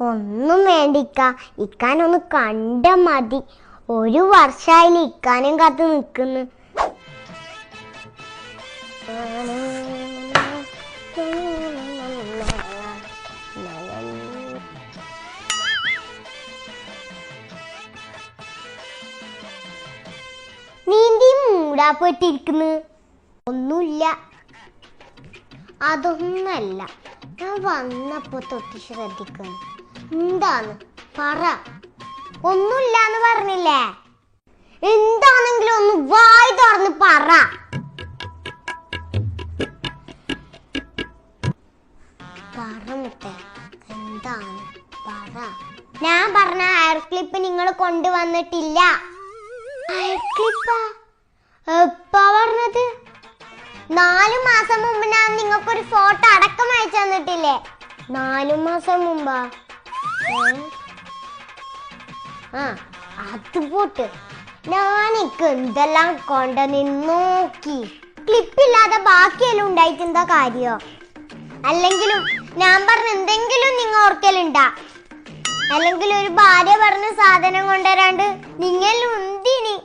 ഒന്നും വേണ്ടിക്ക, ഇക്കാനൊന്ന് കണ്ട മതി. 1 വർഷായില്ല ഇക്കാനും കാത്ത് നിൽക്കുന്നു. നീന്തി മൂടാപ്പോയിട്ടിരിക്കുന്നു. ഒന്നുമില്ല. അതൊന്നല്ല, ഞാൻ വന്നപ്പോ തൊട്ട് ശ്രദ്ധിക്കുന്നു. എന്താണ് പറ. ഒന്നുമില്ലാന്ന് പറഞ്ഞില്ലേ? എന്താണെങ്കിലും ഒന്ന് വായി തുറന്ന് പറ. പറഞ്ഞിട്ടെ എന്താണ് പറ. ഞാൻ പറഞ്ഞ ഹെയർ ക്ലിപ്പ് നിങ്ങൾ കൊണ്ടുവന്നിട്ടില്ല. ഹെയർ ക്ലിപ്പാ എപ്പാ പറഞ്ഞത്? 4 മാസം മുമ്പ് ഞാൻ നിങ്ങൾക്കൊരു ഫോട്ടോ അടക്കം അയച്ചു തന്നിട്ടില്ലേ? 4 മാസം മുമ്പാ? അത് പോട്ട്. ഞാനിക്ക് എന്തെല്ലാം കൊണ്ടുവന്ന് നോക്കി. ക്ലിപ്പില്ലാതെ ബാക്കിയെല്ലാം ഉണ്ടായിട്ട് എന്താ കാര്യോ? അല്ലെങ്കിലും ഞാൻ പറഞ്ഞ എന്തെങ്കിലും നിങ്ങൾ ഓർക്കലുണ്ടാ? അല്ലെങ്കിൽ ഒരു ഭാര്യ പറഞ്ഞ സാധനം കൊണ്ടുവരാണ്ട് നിങ്ങളും എന്തിനി?